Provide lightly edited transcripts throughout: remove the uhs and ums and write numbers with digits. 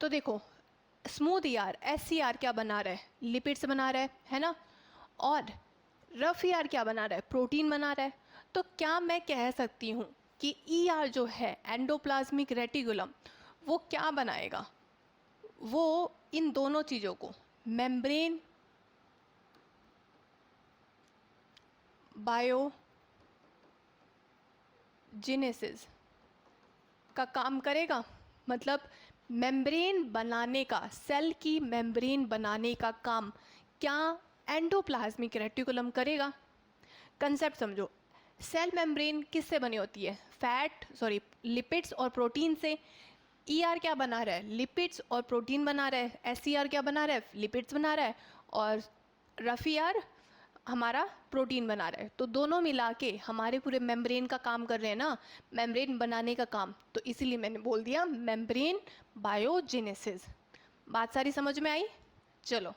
तो देखो smooth ER SCR क्या बना रहा है, लिपिड से बना रहा है ना, और रफ ईआर क्या बना रहा है, प्रोटीन बना रहा है। तो क्या मैं कह सकती हूँ कि ER जो है एंडोप्लाज्मिक रेटिकुलम वो क्या बनाएगा, वो इन दोनों चीज़ों को मेम्ब्रेन बायोजेनेसिस का काम करेगा। मतलब मेम्ब्रेन बनाने का, सेल की मेम्ब्रेन बनाने का काम क्या एंडोप्लाज्मिक रेटिकुलम करेगा। कंसेप्ट समझो, सेल मेम्ब्रेन किससे बनी होती है, लिपिड्स और प्रोटीन से। ER क्या बना रहा है, लिपिड्स और प्रोटीन बना रहा है। SCR क्या बना रहा है, लिपिड्स बना रहा है, और रफ ER हमारा प्रोटीन बना रहा है। तो दोनों मिला के हमारे पूरे मेम्ब्रेन का काम कर रहे हैं ना, मेम्ब्रेन बनाने का काम। तो इसीलिए मैंने बोल दिया मेम्ब्रेन बायोजेनेसिस। बात सारी समझ में आई। चलो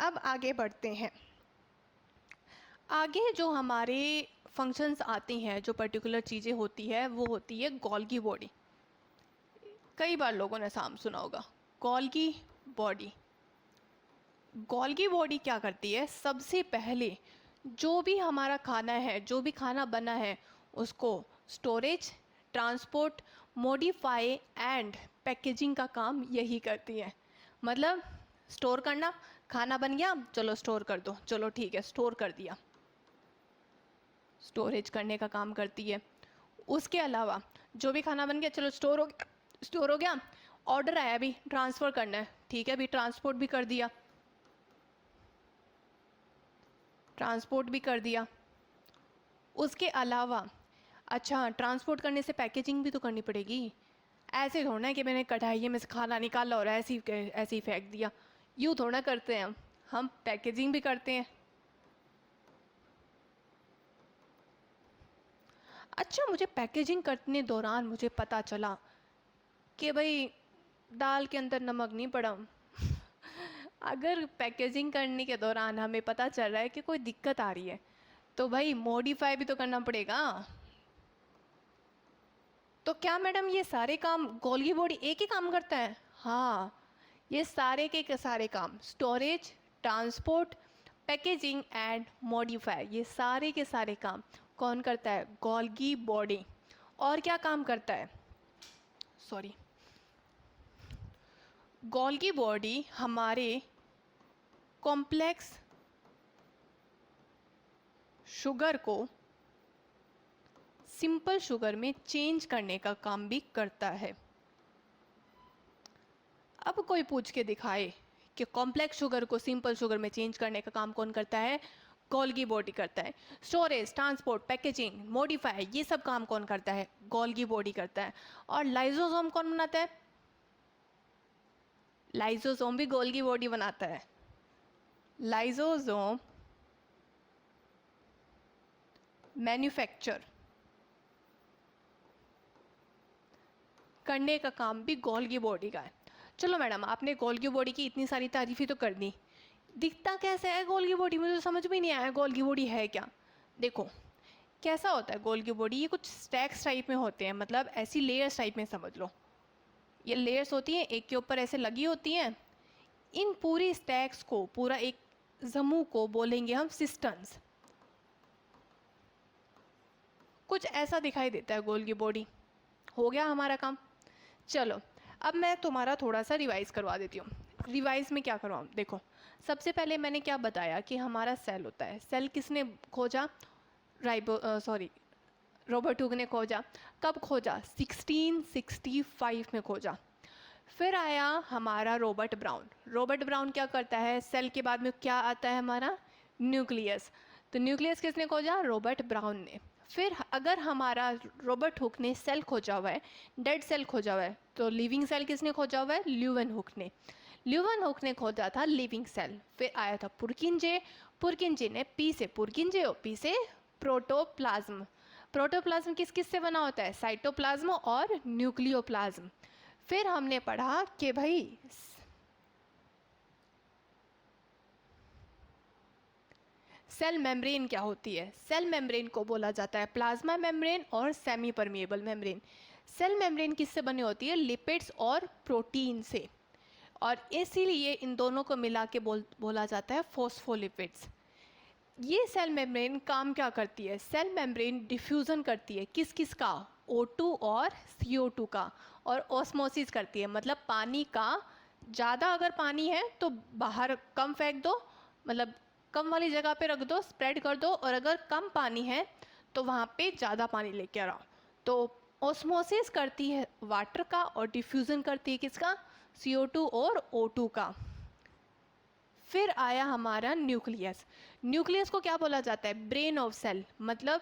अब आगे बढ़ते हैं। आगे जो हमारे फंक्शंस आती हैं, जो पर्टिकुलर चीज़ें होती है, वो होती है गोल्गी बॉडी। कई बार लोगों ने नाम सुना होगा गोल्गी बॉडी। गोल्गी बॉडी क्या करती है, सबसे पहले जो भी हमारा खाना है, जो भी खाना बना है, उसको storage, transport, modify and packaging का काम यही करती है। मतलब स्टोर करना, खाना बन गया चलो स्टोर कर दो, चलो ठीक है स्टोर कर दिया, स्टोरेज करने का काम करती है। उसके अलावा जो भी खाना बन गया चलो स्टोर हो गया, ऑर्डर आया अभी ट्रांसफ़र करना है, ठीक है अभी ट्रांसपोर्ट भी कर दिया, ट्रांसपोर्ट भी कर दिया। उसके अलावा अच्छा ट्रांसपोर्ट करने से पैकेजिंग भी तो करनी पड़ेगी। ऐसे थोड़ा है कि मैंने कढ़ाई में से खाना निकाला और ऐसे ही फेंक दिया, यूँ थोड़ा करते हैं हम पैकेजिंग भी करते हैं। अच्छा मुझे पैकेजिंग करने दौरान मुझे पता चला कि भाई दाल के अंदर नमक नहीं पड़ा। अगर पैकेजिंग करने के दौरान हमें पता चल रहा है कि कोई दिक्कत आ रही है, तो भाई मॉडिफाई भी तो करना पड़ेगा। तो क्या मैडम ये सारे काम गोल्गी बॉडी एक ही काम करता है? हाँ, ये सारे के सारे काम storage, transport, packaging and modify, ये सारे के सारे काम कौन करता है? Golgi body. और क्या काम करता है? सॉरी, गोल्गी बॉडी हमारे कॉम्प्लेक्स शुगर को सिंपल शुगर में चेंज करने का काम भी करता है। अब कोई पूछ के दिखाए कि कॉम्प्लेक्स शुगर को सिंपल शुगर में चेंज करने का काम कौन करता है? गोल्गी बॉडी करता है। स्टोरेज, ट्रांसपोर्ट, पैकेजिंग, मॉडिफाई, ये सब काम कौन करता है? गोल्गी बॉडी करता है। और लाइसोसोम कौन बनाता है? लाइसोसोम भी गोल्गी बॉडी बनाता है। लाइसोसोम मैन्युफैक्चर करने का काम भी गोल्गी बॉडी का है। चलो मैडम आपने गोल्गी बॉडी की इतनी सारी तारीफी तो कर दी, दिखता कैसे है गोल्गी बॉडी? मुझे तो समझ में नहीं आया गोल्गी बॉडी है क्या। देखो कैसा होता है गोल्गी बॉडी, ये कुछ स्टैक्स टाइप में होते हैं, मतलब ऐसी लेयर्स टाइप में समझ लो। ये लेयर्स होती हैं, एक के ऊपर ऐसे लगी होती हैं। इन पूरी स्टैक्स को, पूरा एक समूह को बोलेंगे हम सिस्टम्स। कुछ ऐसा दिखाई देता है गोल्गी बॉडी। हो गया हमारा काम। चलो अब मैं तुम्हारा थोड़ा सा रिवाइज करवा देती हूँ। रिवाइज में क्या करवाऊँ? देखो सबसे पहले मैंने क्या बताया कि हमारा सेल होता है। सेल किसने खोजा? रॉबर्ट हुक ने खोजा। कब खोजा? 1665 में खोजा। फिर आया हमारा रॉबर्ट ब्राउन। रॉबर्ट ब्राउन क्या करता है? सेल के बाद में क्या आता है हमारा? न्यूक्लियस। तो न्यूक्लियस किसने खोजा? रॉबर्ट ब्राउन ने। फिर अगर हमारा रॉबर्ट हुक ने सेल खोजा हुआ है, डेड सेल खोजा हुआ है, तो लिविंग सेल किसने खोजा हुआ है? ल्यूवन हुक ने। ल्यूवन हुक ने खोजा था लिविंग सेल। फिर आया था पुरकिंजे। पुरकिंजे ने पी से पुरकिंजे और पी से प्रोटोप्लाज्म। प्रोटोप्लाज्म किस किस से बना होता है? साइटोप्लाज्म और न्यूक्लियोप्लाज्म। फिर हमने पढ़ा कि भाई सेल मेम्ब्रेन क्या होती है? सेल मेम्ब्रेन को बोला जाता है प्लाज्मा मेम्ब्रेन और semi permeable membrane. Cell membrane किससे बनी होती है? लिपिड्स और प्रोटीन से। और इसीलिए इन दोनों को मिला के बोला जाता है फॉस्फोलिपिड्स। ये सेल मेम्ब्रेन काम क्या करती है? सेल मेम्ब्रेन डिफ्यूज़न करती है किस किस का? O2 और CO2 का, और ऑस्मोसिस करती है, मतलब पानी का ज़्यादा अगर पानी है तो बाहर कम फेंक दो, मतलब कम वाली जगह पे रख दो, स्प्रेड कर दो, और अगर कम पानी है तो वहाँ पे ज़्यादा पानी लेके आओ। तो ऑस्मोसिस करती है वाटर का और डिफ्यूज़न करती है किसका? CO2 और O2 का। फिर आया हमारा न्यूक्लियस। न्यूक्लियस को क्या बोला जाता है? ब्रेन ऑफ सेल, मतलब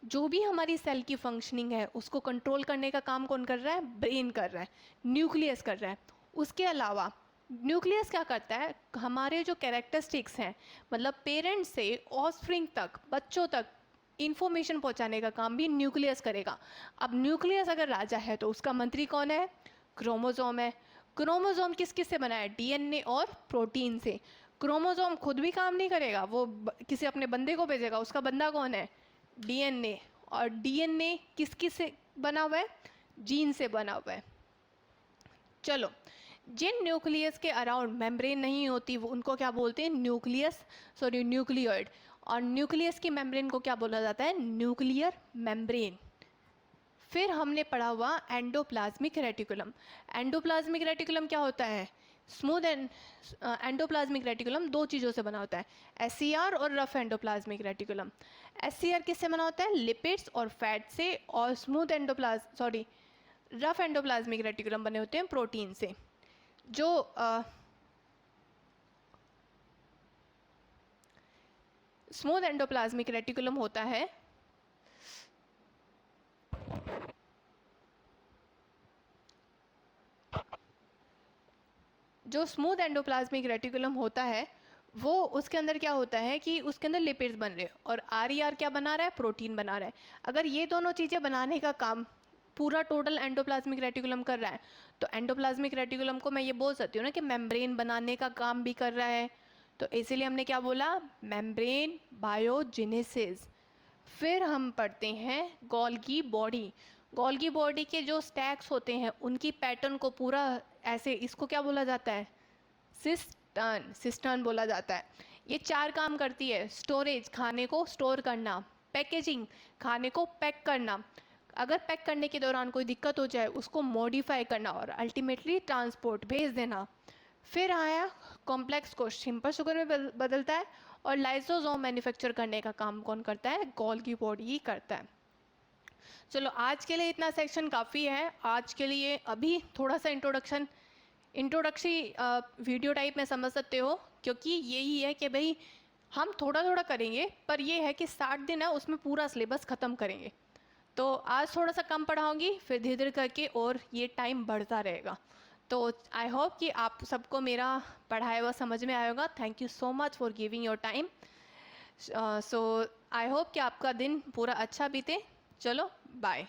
जो भी हमारी सेल की फंक्शनिंग है उसको कंट्रोल करने का काम कौन कर रहा है? ब्रेन कर रहा है, न्यूक्लियस कर रहा है। उसके अलावा न्यूक्लियस क्या करता है? हमारे जो कैरेक्टरिस्टिक्स हैं, मतलब पेरेंट्स से ऑफस्प्रिंग तक, बच्चों तक इंफॉर्मेशन पहुंचाने का काम भी न्यूक्लियस करेगा। अब न्यूक्लियस अगर राजा है तो उसका मंत्री कौन है? क्रोमोसोम है। क्रोमोसोम किस किस से बना है? डीएनए और प्रोटीन से। क्रोमोसोम खुद भी काम नहीं करेगा, वो किसी अपने बंदे को भेजेगा। उसका बंदा कौन है? डीएनए। और डीएनए किस किस से बना हुआ है? जीन से बना हुआ है। चलो, जिन न्यूक्लियस के अराउंड मेम्ब्रेन नहीं होती वो उनको क्या बोलते हैं? न्यूक्लियॉइड। और न्यूक्लियस की मेम्ब्रेन को क्या बोला जाता है? Nuclear membrane. फिर हमने पढ़ा हुआ एंडोप्लाज्मिक रेटिकुलम। एंडोप्लाज्मिक रेटिकुलम क्या होता है? स्मूथ एंडोप्लाज्मिक रेटिकुलम दो चीज़ों से बना होता है, SCR और रफ एंडोप्लाज्मिक रेटिकुलम। SCR किससे बना होता है? लिपिड्स और फैट से, और रफ एंडोप्लाज्मिक रेटिकुलम बने होते हैं प्रोटीन से। जो स्मूथ एंडोप्लाज्मिक रेटिकुलम होता है जो स्मूथ एंडोप्लाज्मिक रेटिकुलम होता है वो, उसके अंदर क्या होता है कि उसके अंदर लिपिड्स बन रहे हैं और RER क्या बना रहा है? प्रोटीन बना रहा है। अगर ये दोनों चीज़ें बनाने का काम पूरा टोटल एंडोप्लाज्मिक रेटिकुलम कर रहा है तो एंडोप्लाज्मिक रेटिकुलम को मैं ये बोल सकती हूँ ना कि मेम्ब्रेन बनाने का काम भी कर रहा है। तो इसीलिए हमने क्या बोला? Membrane biogenesis. फिर हम पढ़ते हैं गोल्गी बॉडी। गोल्गी बॉडी के जो स्टैक्स होते हैं उनकी पैटर्न को पूरा ऐसे, इसको क्या बोला जाता है? सिस्टर्न बोला जाता है। ये चार काम करती है: स्टोरेज, खाने को स्टोर करना; पैकेजिंग, खाने को पैक करना; अगर पैक करने के दौरान कोई दिक्कत हो जाए उसको मॉडिफाई करना; और अल्टीमेटली ट्रांसपोर्ट, भेज देना। फिर आया कॉम्प्लेक्स को सिंपल शुगर में बदलता है, और लाइसोसोम मैन्युफैक्चर करने का काम कौन करता है? गोल्गी बॉडी ही करता है। चलो, आज के लिए इतना सेक्शन काफ़ी है। आज के लिए अभी थोड़ा सा इंट्रोडक्टरी वीडियो टाइप में समझ सकते हो, क्योंकि यही है कि भाई हम थोड़ा थोड़ा करेंगे, पर ये है कि 60 दिन है उसमें पूरा सिलेबस ख़त्म करेंगे। तो आज थोड़ा सा कम पढ़ाऊँगी, फिर धीरे धीरे करके और ये टाइम बढ़ता रहेगा। तो आई होप कि आप सबको मेरा पढ़ाया हुआ समझ में आएगा। Thank you so much for giving your time. So I hope कि आपका दिन पूरा अच्छा बीते। चलो, बाय।